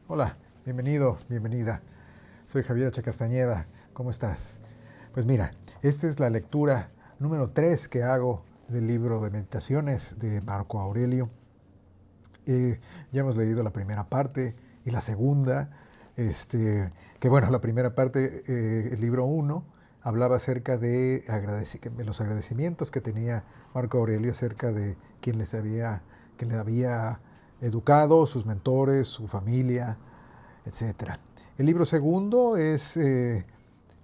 Hola, bienvenido, bienvenida. Soy Javier H. Castañeda. ¿Cómo estás? Pues mira, esta es la lectura número 3 que hago del libro de meditaciones de Marco Aurelio. Ya hemos leído la primera parte y la segunda. Que bueno, la primera parte, el libro 1, hablaba acerca de los agradecimientos que tenía Marco Aurelio acerca de quien le había educado, sus mentores, su familia, etcétera. El libro segundo es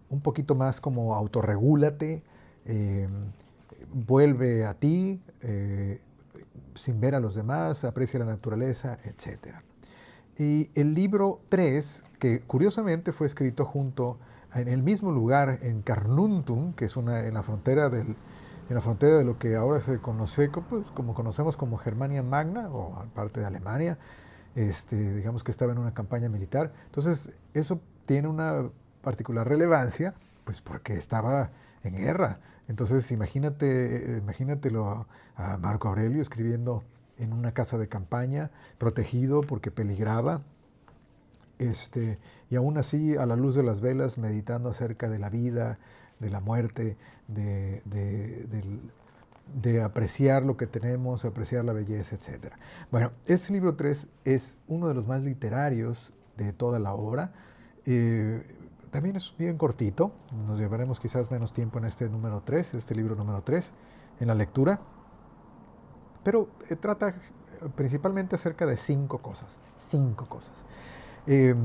un poquito más como autorregúlate, eh, vuelve a ti, sin ver a los demás, aprecia la naturaleza, etcétera. Y el libro 3, que curiosamente fue escrito en el mismo lugar, en Carnuntum, que es en la frontera de lo que ahora se conoce, pues, como conocemos como Germania Magna, o parte de Alemania. Digamos que estaba en una campaña militar. Entonces, eso tiene una particular relevancia, pues porque estaba en guerra. Entonces, imagínatelo a Marco Aurelio escribiendo en una casa de campaña, protegido porque peligraba, y aún así, a la luz de las velas, meditando acerca de la vida, de la muerte, de apreciar lo que tenemos, apreciar la belleza, etc. Bueno, este libro 3 es uno de los más literarios de toda la obra. Eh, También es bien cortito, nos llevaremos quizás menos tiempo en este libro número 3, en la lectura, pero trata principalmente acerca de 5 cosas. 5 cosas. Eh,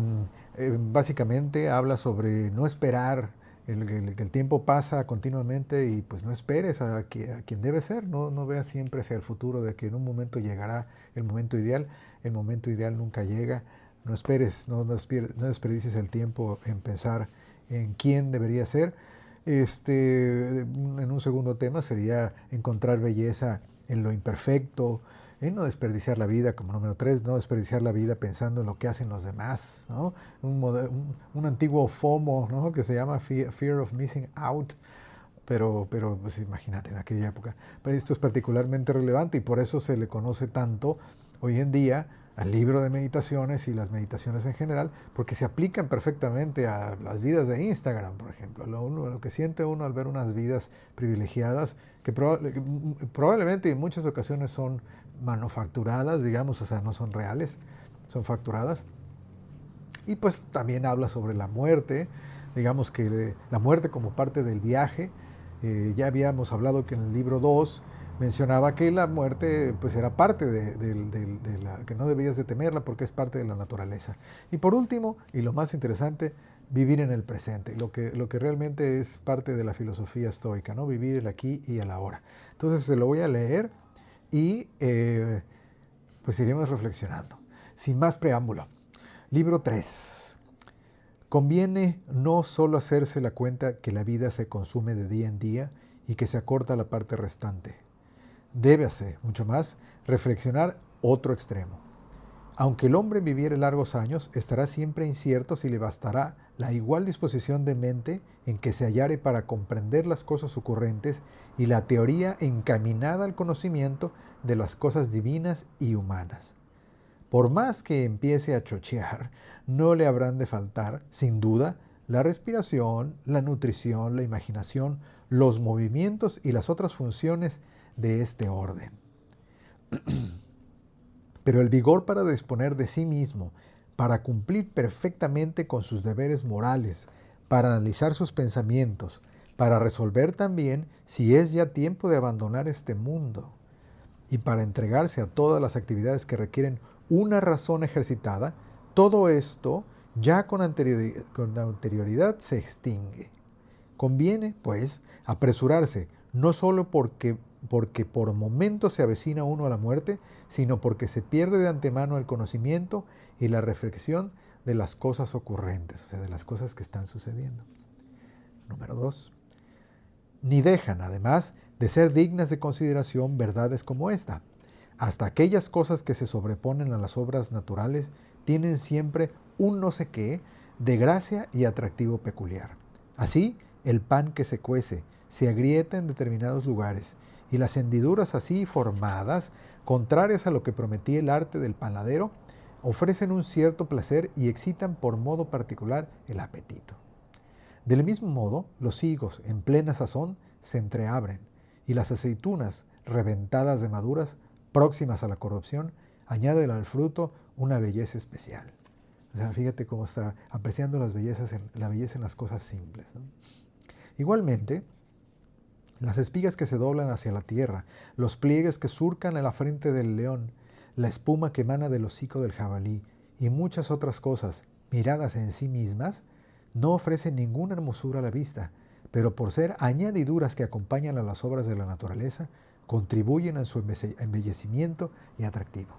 Básicamente habla sobre no esperar, que el tiempo pasa continuamente y pues no esperes a quien debe ser, no veas siempre hacia el futuro de que en un momento llegará el momento ideal nunca llega, no esperes, no desperdicies el tiempo en pensar en quién debería ser. En un segundo tema sería encontrar belleza en lo imperfecto, no desperdiciar la vida, como número 3, no desperdiciar la vida pensando en lo que hacen los demás, ¿no? Un antiguo FOMO, ¿no? Que se llama Fear of Missing Out, pero pues imagínate en aquella época. Pero esto es particularmente relevante y por eso se le conoce tanto hoy en día al libro de meditaciones y las meditaciones en general, porque se aplican perfectamente a las vidas de Instagram, por ejemplo. Lo que siente uno al ver unas vidas privilegiadas, que probablemente en muchas ocasiones son manufacturadas, digamos, o sea, no son reales, son facturadas. Y pues también habla sobre la muerte, digamos que la muerte como parte del viaje. Ya habíamos hablado que en el libro 2 mencionaba que la muerte pues era parte de la, que no debías de temerla porque es parte de la naturaleza. Y por último, y lo más interesante, vivir en el presente, lo que realmente es parte de la filosofía estoica, ¿no? Vivir el aquí y el ahora. Entonces se lo voy a leer y pues iremos reflexionando. Sin más preámbulo. Libro 3. Conviene no solo hacerse la cuenta que la vida se consume de día en día y que se acorta la parte restante. Débase, mucho más, reflexionar otro extremo. Aunque el hombre viviere largos años, estará siempre incierto si le bastará la igual disposición de mente en que se hallare para comprender las cosas ocurrentes y la teoría encaminada al conocimiento de las cosas divinas y humanas. Por más que empiece a chochear, no le habrán de faltar, sin duda, la respiración, la nutrición, la imaginación, los movimientos y las otras funciones de este orden. Pero el vigor para disponer de sí mismo, para cumplir perfectamente con sus deberes morales, para analizar sus pensamientos, para resolver también si es ya tiempo de abandonar este mundo y para entregarse a todas las actividades que requieren una razón ejercitada, todo esto ya con anterioridad se extingue. Conviene, pues, apresurarse, no solo porque por momentos se avecina uno a la muerte, sino porque se pierde de antemano el conocimiento y la reflexión de las cosas ocurrentes, o sea, de las cosas que están sucediendo. Número 2. Ni dejan, además, de ser dignas de consideración verdades como esta. Hasta aquellas cosas que se sobreponen a las obras naturales tienen siempre un no sé qué de gracia y atractivo peculiar. Así, el pan que se cuece se agrieta en determinados lugares y las hendiduras así formadas, contrarias a lo que prometía el arte del panadero, ofrecen un cierto placer y excitan por modo particular el apetito. Del mismo modo, los higos en plena sazón se entreabren y las aceitunas reventadas de maduras, próximas a la corrupción, añaden al fruto una belleza especial. O sea, fíjate cómo está apreciando la belleza en las cosas simples, ¿no? Igualmente, las espigas que se doblan hacia la tierra, los pliegues que surcan en la frente del león, la espuma que emana del hocico del jabalí y muchas otras cosas, miradas en sí mismas, no ofrecen ninguna hermosura a la vista, pero por ser añadiduras que acompañan a las obras de la naturaleza, contribuyen a su embellecimiento y atractivo.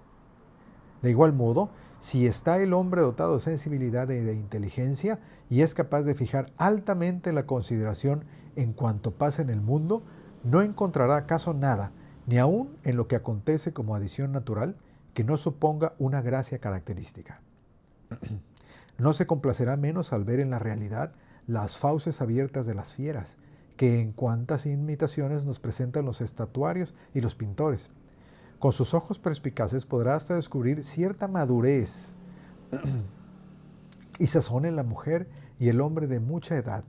De igual modo, si está el hombre dotado de sensibilidad y de inteligencia y es capaz de fijar altamente la consideración en cuanto pasa en el mundo, no encontrará acaso nada, ni aun en lo que acontece como adición natural, que no suponga una gracia característica. No se complacerá menos al ver en la realidad las fauces abiertas de las fieras, que en cuantas imitaciones nos presentan los estatuarios y los pintores. Con sus ojos perspicaces podrá hasta descubrir cierta madurez y sazón en la mujer y el hombre de mucha edad,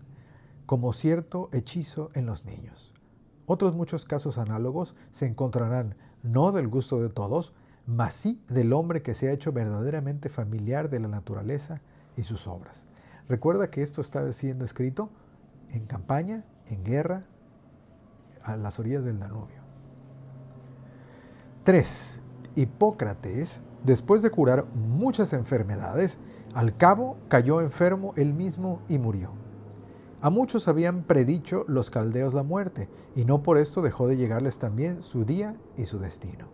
como cierto hechizo en los niños. Otros muchos casos análogos se encontrarán no del gusto de todos, mas sí del hombre que se ha hecho verdaderamente familiar de la naturaleza y sus obras. Recuerda que esto está siendo escrito en campaña, en guerra, a las orillas del Danubio. 3. Hipócrates, después de curar muchas enfermedades, al cabo cayó enfermo él mismo y murió. A muchos habían predicho los caldeos la muerte, y no por esto dejó de llegarles también su día y su destino.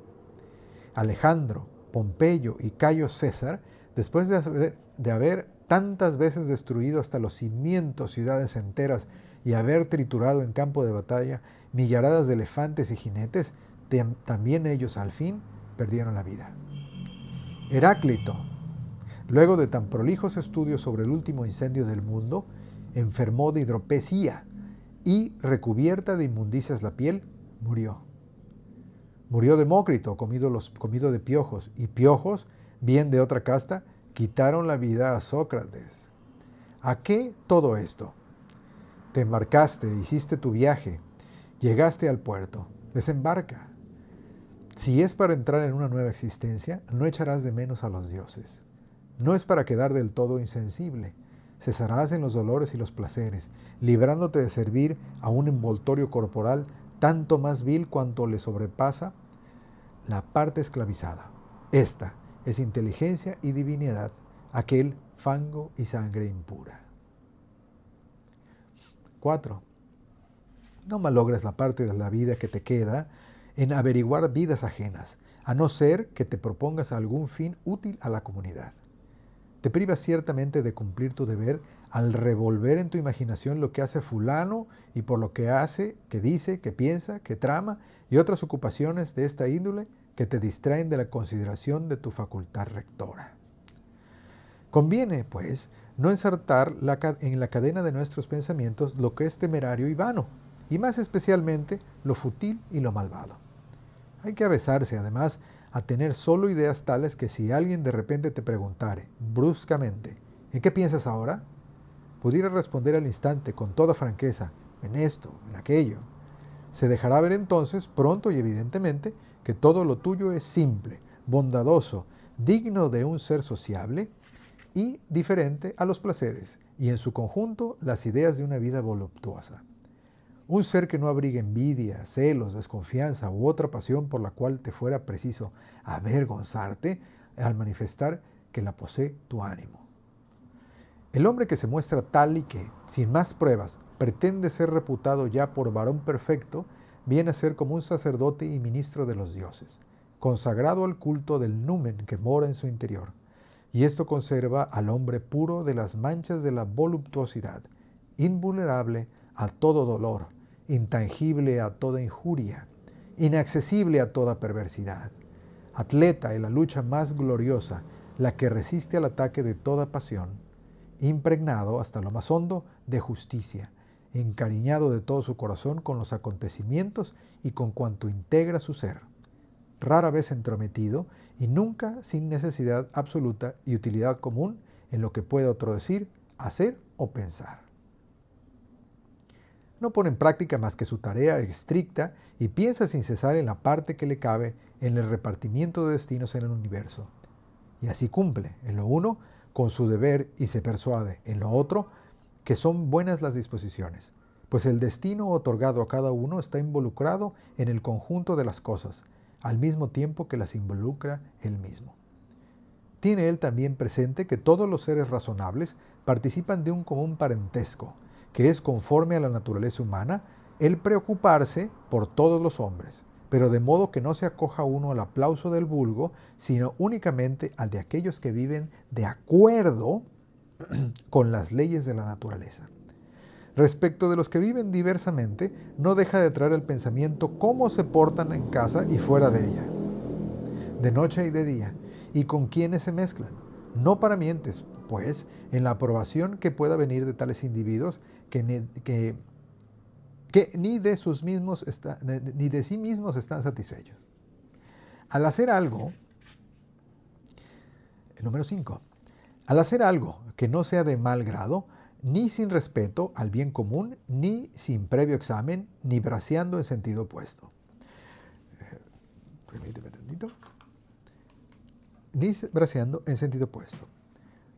Alejandro, Pompeyo y Cayo César, después de haber tantas veces destruido hasta los cimientos ciudades enteras y haber triturado en campo de batalla millaradas de elefantes y jinetes, también ellos al fin perdieron la vida. Heráclito, luego de tan prolijos estudios sobre el último incendio del mundo, enfermó de hidropesía y, recubierta de inmundicias la piel, murió. Murió Demócrito, comido de piojos, y piojos, bien de otra casta, quitaron la vida a Sócrates. ¿A qué todo esto? Te embarcaste, hiciste tu viaje, llegaste al puerto, desembarca. Si es para entrar en una nueva existencia, no echarás de menos a los dioses. No es para quedar del todo insensible. Cesarás en los dolores y los placeres, librándote de servir a un envoltorio corporal tanto más vil cuanto le sobrepasa la parte esclavizada. Esta es inteligencia y divinidad, aquel fango y sangre impura. 4. No malogres la parte de la vida que te queda en averiguar vidas ajenas, a no ser que te propongas algún fin útil a la comunidad. Te privas ciertamente de cumplir tu deber al revolver en tu imaginación lo que hace fulano y por lo que hace, que dice, que piensa, que trama y otras ocupaciones de esta índole que te distraen de la consideración de tu facultad rectora. Conviene, pues, no ensartar en la cadena de nuestros pensamientos lo que es temerario y vano, y más especialmente lo fútil y lo malvado. Hay que avesarse, además, a tener solo ideas tales que si alguien de repente te preguntare, bruscamente, ¿en qué piensas ahora?, pudiera responder al instante con toda franqueza, en esto, en aquello. Se dejará ver entonces, pronto y evidentemente, que todo lo tuyo es simple, bondadoso, digno de un ser sociable y diferente a los placeres, y en su conjunto las ideas de una vida voluptuosa. Un ser que no abrigue envidia, celos, desconfianza u otra pasión por la cual te fuera preciso avergonzarte al manifestar que la posee tu ánimo. El hombre que se muestra tal y que, sin más pruebas, pretende ser reputado ya por varón perfecto, viene a ser como un sacerdote y ministro de los dioses, consagrado al culto del numen que mora en su interior, y esto conserva al hombre puro de las manchas de la voluptuosidad, invulnerable a todo dolor, intangible a toda injuria, inaccesible a toda perversidad, atleta en la lucha más gloriosa, la que resiste al ataque de toda pasión, impregnado hasta lo más hondo de justicia, encariñado de todo su corazón con los acontecimientos y con cuanto integra su ser, rara vez entrometido y nunca sin necesidad absoluta y utilidad común en lo que pueda otro decir, hacer o pensar. No pone en práctica más que su tarea estricta y piensa sin cesar en la parte que le cabe en el repartimiento de destinos en el universo. Y así cumple, en lo uno, con su deber y se persuade, en lo otro, que son buenas las disposiciones, pues el destino otorgado a cada uno está involucrado en el conjunto de las cosas, al mismo tiempo que las involucra él mismo. Tiene él también presente que todos los seres razonables participan de un común parentesco, que es conforme a la naturaleza humana el preocuparse por todos los hombres, pero de modo que no se acoja uno al aplauso del vulgo, sino únicamente al de aquellos que viven de acuerdo con las leyes de la naturaleza. Respecto de los que viven diversamente, no deja de traer el pensamiento cómo se portan en casa y fuera de ella, de noche y de día, y con quiénes se mezclan. No para mientes, pues, en la aprobación que pueda venir de tales individuos que ni de sí mismos están satisfechos. Al hacer algo, número 5, al hacer algo que no sea de mal grado, ni sin respeto al bien común, ni sin previo examen, ni braceando en sentido opuesto. Permíteme tantito. Ni braceando en sentido opuesto.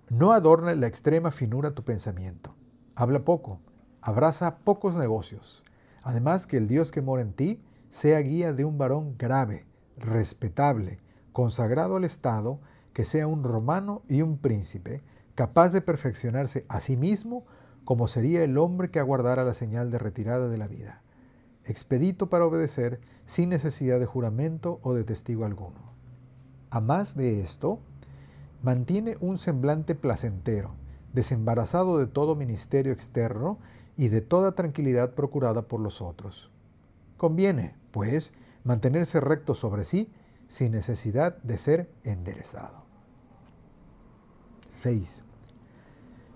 No adorna la extrema finura tu pensamiento. Habla poco, abraza pocos negocios. Además que el Dios que mora en ti sea guía de un varón grave, respetable, consagrado al Estado, que sea un romano y un príncipe, capaz de perfeccionarse a sí mismo como sería el hombre que aguardara la señal de retirada de la vida, expedito para obedecer sin necesidad de juramento o de testigo alguno. A más de esto, mantiene un semblante placentero, desembarazado de todo ministerio externo y de toda tranquilidad procurada por los otros. Conviene, pues, mantenerse recto sobre sí sin necesidad de ser enderezado. 6.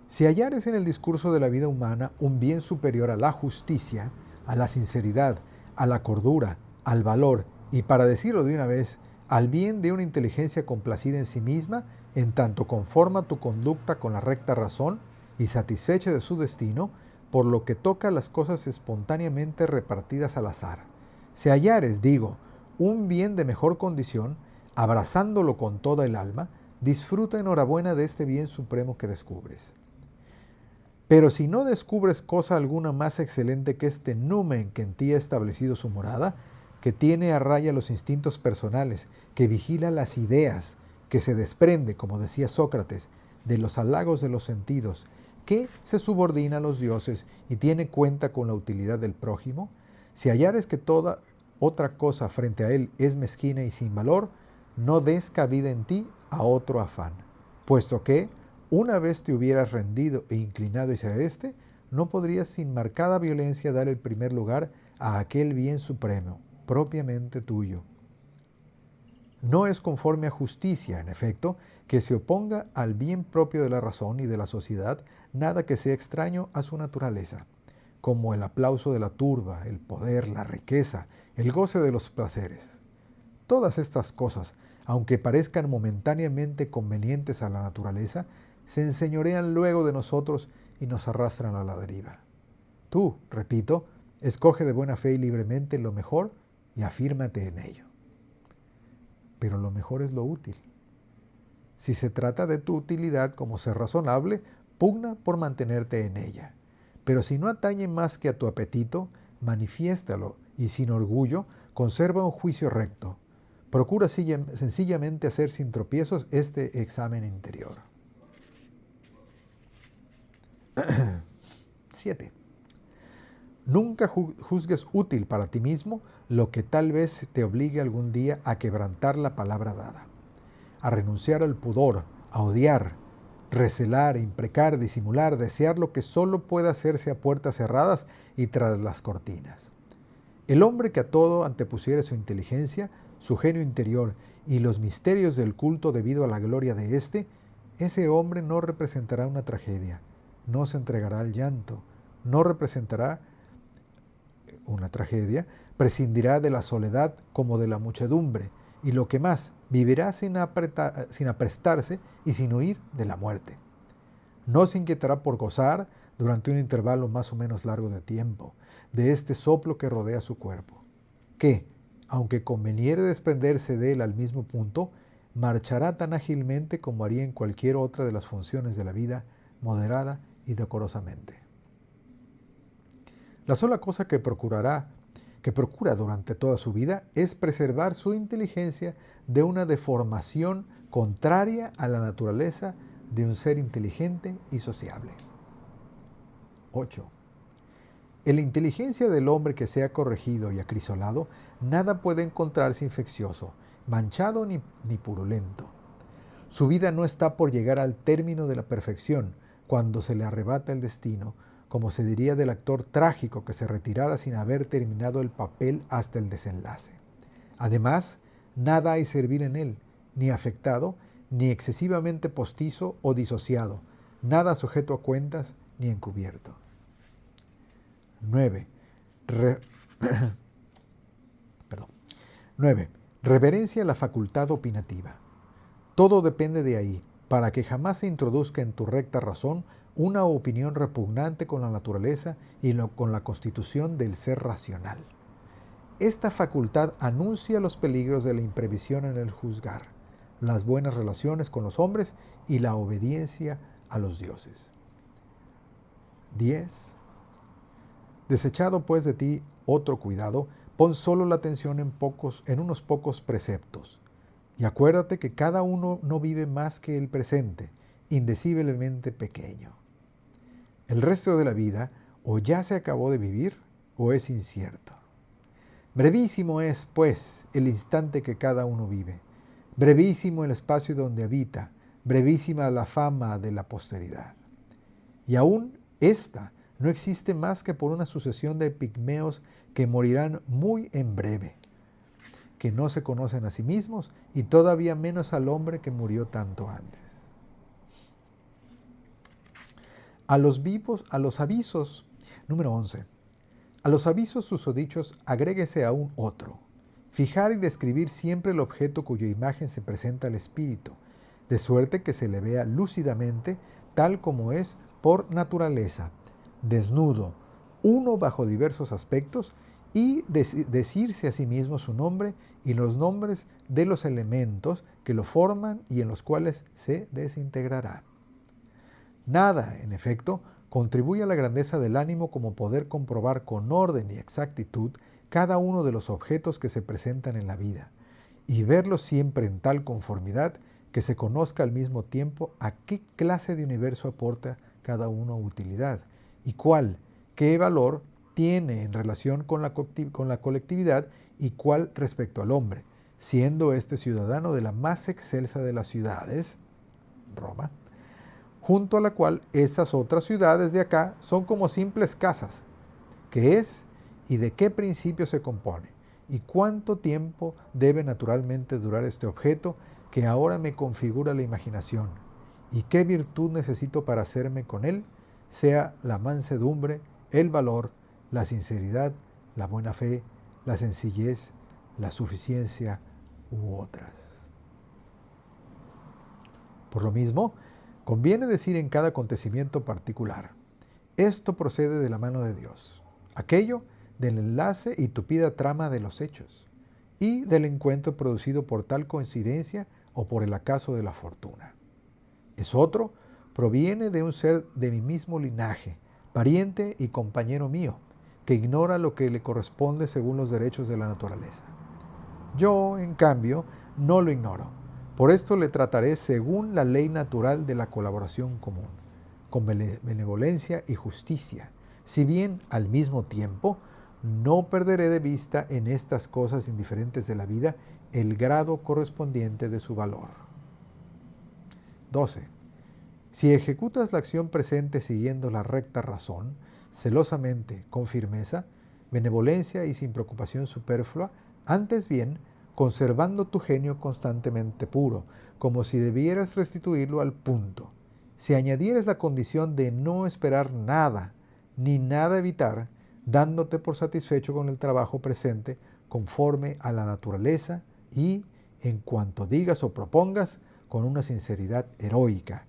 Si hallares en el discurso de la vida humana un bien superior a la justicia, a la sinceridad, a la cordura, al valor y, para decirlo de una vez, al bien de una inteligencia complacida en sí misma, en tanto conforma tu conducta con la recta razón y satisfecha de su destino, por lo que toca a las cosas espontáneamente repartidas al azar. Si hallares, digo, un bien de mejor condición, abrazándolo con toda el alma, disfruta enhorabuena de este bien supremo que descubres. Pero si no descubres cosa alguna más excelente que este numen que en ti ha establecido su morada, que tiene a raya los instintos personales, que vigila las ideas, que se desprende, como decía Sócrates, de los halagos de los sentidos, que se subordina a los dioses y tiene cuenta con la utilidad del prójimo, si hallares que toda otra cosa frente a él es mezquina y sin valor, no des cabida en ti a otro afán, puesto que, una vez te hubieras rendido e inclinado hacia éste, no podrías sin marcada violencia dar el primer lugar a aquel bien supremo, propiamente tuyo. No es conforme a justicia, en efecto, que se oponga al bien propio de la razón y de la sociedad nada que sea extraño a su naturaleza, como el aplauso de la turba, el poder, la riqueza, el goce de los placeres. Todas estas cosas, aunque parezcan momentáneamente convenientes a la naturaleza, se enseñorean luego de nosotros y nos arrastran a la deriva. Tú, repito, escoge de buena fe y libremente lo mejor y afírmate en ello. Pero lo mejor es lo útil. Si se trata de tu utilidad como ser razonable, pugna por mantenerte en ella. Pero si no atañe más que a tu apetito, manifiéstalo y sin orgullo conserva un juicio recto. Procura sencillamente hacer sin tropiezos este examen interior. 7. Nunca juzgues útil para ti mismo lo que tal vez te obligue algún día a quebrantar la palabra dada, a renunciar al pudor, a odiar, recelar, imprecar, disimular, desear lo que solo puede hacerse a puertas cerradas y tras las cortinas. El hombre que a todo antepusiere su inteligencia, su genio interior y los misterios del culto debido a la gloria de éste, ese hombre no representará una tragedia, no se entregará al llanto, no representará una tragedia, prescindirá de la soledad como de la muchedumbre y lo que más, vivirá sin aprestarse y sin huir de la muerte. No se inquietará por gozar, durante un intervalo más o menos largo de tiempo, de este soplo que rodea su cuerpo, que, aunque conveniere desprenderse de él al mismo punto, marchará tan ágilmente como haría en cualquier otra de las funciones de la vida, moderada y decorosamente. La sola cosa que procura durante toda su vida es preservar su inteligencia de una deformación contraria a la naturaleza de un ser inteligente y sociable. 8. En la inteligencia del hombre que sea corregido y acrisolado, nada puede encontrarse infeccioso, manchado ni purulento. Su vida no está por llegar al término de la perfección cuando se le arrebata el destino, como se diría del actor trágico que se retirara sin haber terminado el papel hasta el desenlace. Además, nada hay servil en él, ni afectado, ni excesivamente postizo o disociado, nada sujeto a cuentas ni encubierto. 9. 9. Reverencia a la facultad opinativa. Todo depende de ahí, para que jamás se introduzca en tu recta razón una opinión repugnante con la naturaleza y con la constitución del ser racional. Esta facultad anuncia los peligros de la imprevisión en el juzgar, las buenas relaciones con los hombres y la obediencia a los dioses. 10. Desechado pues de ti otro cuidado, pon solo la atención en unos pocos preceptos. Y acuérdate que cada uno no vive más que el presente, indeciblemente pequeño. El resto de la vida o ya se acabó de vivir o es incierto. Brevísimo es, pues, el instante que cada uno vive. Brevísimo el espacio donde habita, brevísima la fama de la posteridad. Y aún esta no existe más que por una sucesión de pigmeos que morirán muy en breve, que no se conocen a sí mismos y todavía menos al hombre que murió tanto antes. A los avisos, número 11. A los avisos susodichos agréguese aún otro. Fijar y describir siempre el objeto cuya imagen se presenta al espíritu, de suerte que se le vea lúcidamente tal como es por naturaleza, desnudo, uno bajo diversos aspectos, y decirse a sí mismo su nombre y los nombres de los elementos que lo forman y en los cuales se desintegrará. Nada, en efecto, contribuye a la grandeza del ánimo como poder comprobar con orden y exactitud cada uno de los objetos que se presentan en la vida, y verlos siempre en tal conformidad que se conozca al mismo tiempo a qué clase de universo aporta cada uno utilidad, y qué valor tiene en relación con la colectividad y cuál respecto al hombre, siendo este ciudadano de la más excelsa de las ciudades, Roma, junto a la cual esas otras ciudades de acá son como simples casas. ¿Qué es y de qué principio se compone? ¿Y cuánto tiempo debe naturalmente durar este objeto que ahora me configura la imaginación? ¿Y qué virtud necesito para hacerme con él? Sea la mansedumbre, el valor, la sinceridad, la buena fe, la sencillez, la suficiencia u otras. Por lo mismo, conviene decir en cada acontecimiento particular: esto procede de la mano de Dios, aquello del enlace y tupida trama de los hechos, y del encuentro producido por tal coincidencia o por el acaso de la fortuna. Es otro, proviene de un ser de mi mismo linaje, pariente y compañero mío, que ignora lo que le corresponde según los derechos de la naturaleza. Yo, en cambio, no lo ignoro. Por esto le trataré según la ley natural de la colaboración común, con benevolencia y justicia, si bien al mismo tiempo no perderé de vista en estas cosas indiferentes de la vida el grado correspondiente de su valor. 12. Si ejecutas la acción presente siguiendo la recta razón, celosamente, con firmeza, benevolencia y sin preocupación superflua, antes bien, conservando tu genio constantemente puro, como si debieras restituirlo al punto. Si añadieres la condición de no esperar nada, ni nada evitar, dándote por satisfecho con el trabajo presente, conforme a la naturaleza y en cuanto digas o propongas con una sinceridad heroica.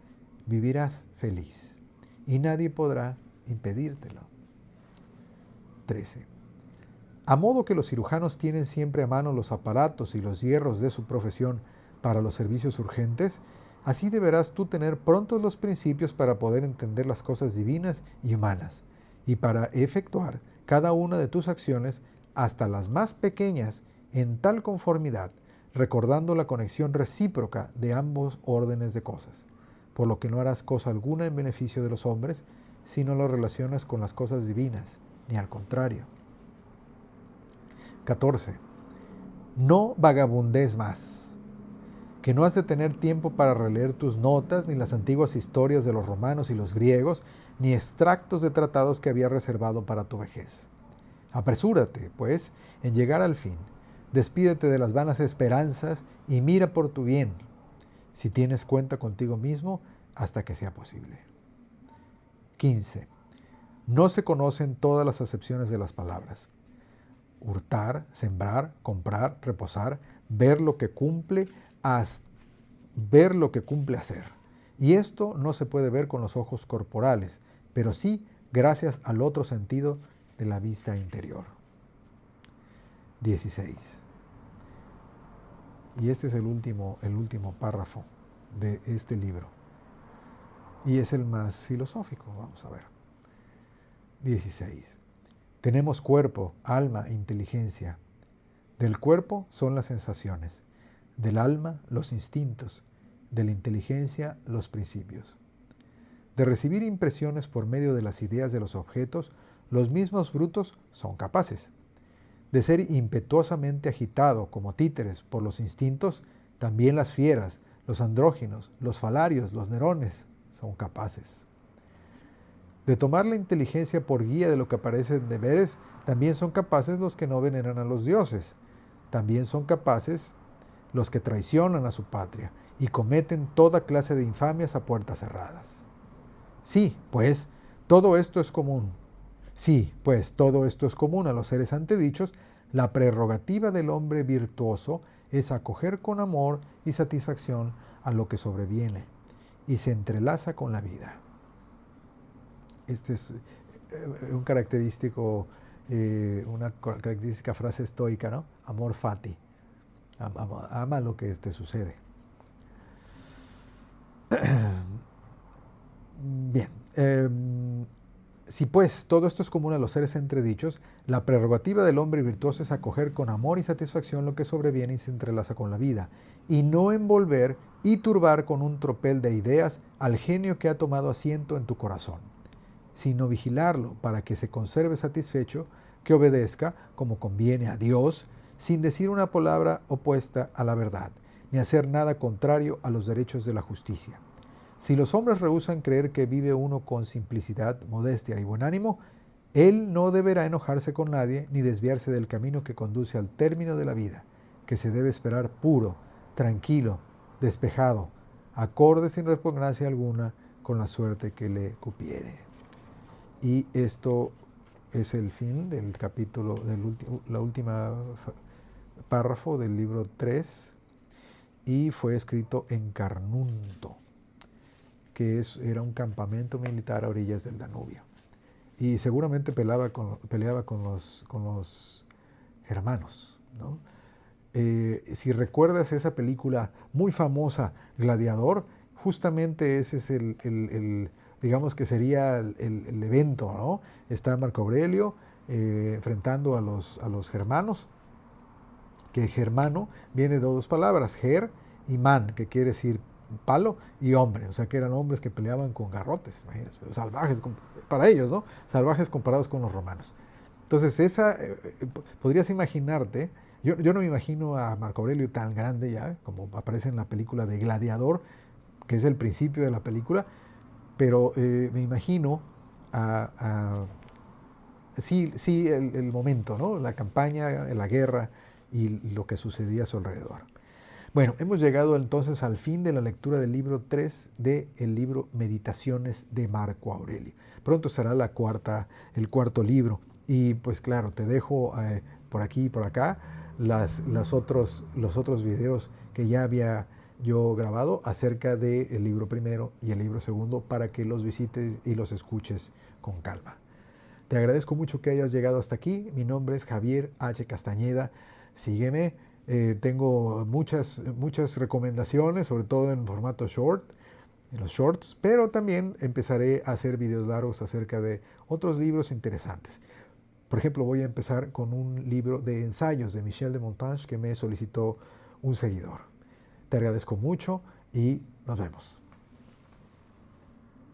Vivirás feliz y nadie podrá impedírtelo. 13. A modo que los cirujanos tienen siempre a mano los aparatos y los hierros de su profesión para los servicios urgentes, así deberás tú tener prontos los principios para poder entender las cosas divinas y humanas, y para efectuar cada una de tus acciones, hasta las más pequeñas, en tal conformidad, recordando la conexión recíproca de ambos órdenes de cosas, por lo que no harás cosa alguna en beneficio de los hombres, si no lo relacionas con las cosas divinas, ni al contrario. 14. No vagabundes más, que no has de tener tiempo para releer tus notas, ni las antiguas historias de los romanos y los griegos, ni extractos de tratados que había reservado para tu vejez. Apresúrate, pues, en llegar al fin. Despídete de las vanas esperanzas y mira por tu bien, si tienes cuenta contigo mismo, hasta que sea posible. 15. No se conocen todas las acepciones de las palabras. Hurtar, sembrar, comprar, reposar, ver lo que cumple hacer. Y esto no se puede ver con los ojos corporales, pero sí gracias al otro sentido de la vista interior. 16. Y este es el último párrafo de este libro. Y es el más filosófico, vamos a ver. 16. Tenemos cuerpo, alma e inteligencia. Del cuerpo son las sensaciones, del alma los instintos, de la inteligencia los principios. De recibir impresiones por medio de las ideas de los objetos, los mismos brutos son capaces. De ser impetuosamente agitado como títeres por los instintos, también las fieras, los andróginos, los falarios, los nerones son capaces. De tomar la inteligencia por guía de lo que aparecen deberes, también son capaces los que no veneran a los dioses. También son capaces los que traicionan a su patria y cometen toda clase de infamias a puertas cerradas. Sí, pues, todo esto es común. Sí, pues, todo esto es común a los seres antedichos. La prerrogativa del hombre virtuoso es acoger con amor y satisfacción a lo que sobreviene y se entrelaza con la vida. Este es una característica frase estoica, ¿no? Amor fati. Ama lo que te sucede. Bien. Si pues todo esto es común a los seres entredichos, la prerrogativa del hombre virtuoso es acoger con amor y satisfacción lo que sobreviene y se entrelaza con la vida, y no envolver y turbar con un tropel de ideas al genio que ha tomado asiento en tu corazón, sino vigilarlo para que se conserve satisfecho, que obedezca como conviene a Dios, sin decir una palabra opuesta a la verdad, ni hacer nada contrario a los derechos de la justicia. Si los hombres rehúsan creer que vive uno con simplicidad, modestia y buen ánimo, él no deberá enojarse con nadie ni desviarse del camino que conduce al término de la vida, que se debe esperar puro, tranquilo, despejado, acorde sin repugnancia alguna con la suerte que le cupiere. Y esto es el fin del capítulo, la última párrafo del libro 3, y fue escrito en Carnunto, que era un campamento militar a orillas del Danubio. Y seguramente peleaba con los germanos, ¿no? Si recuerdas esa película muy famosa, Gladiador, justamente ese es digamos que sería el evento, ¿no? Está Marco Aurelio enfrentando a los germanos, que germano viene de dos palabras, ger y man, que quiere decir palo y hombre, o sea que eran hombres que peleaban con garrotes, imagínense, salvajes para ellos, ¿no? Salvajes comparados con los romanos. Entonces podrías imaginarte, yo no me imagino a Marco Aurelio tan grande ya, como aparece en la película de Gladiador, que es el principio de la película, pero me imagino sí el momento, ¿no? La campaña, la guerra y lo que sucedía a su alrededor. Bueno, hemos llegado entonces al fin de la lectura del libro 3 del libro Meditaciones de Marco Aurelio. Pronto será el cuarto libro y pues claro, te dejo por aquí y por acá los otros videos que ya había yo grabado acerca del libro primero y el libro segundo para que los visites y los escuches con calma. Te agradezco mucho que hayas llegado hasta aquí. Mi nombre es Javier H. Castañeda. Sígueme. Tengo muchas recomendaciones, sobre todo en formato short, en los shorts, pero también empezaré a hacer videos largos acerca de otros libros interesantes. Por ejemplo, voy a empezar con un libro de ensayos de Michel de Montaigne que me solicitó un seguidor. Te agradezco mucho y nos vemos.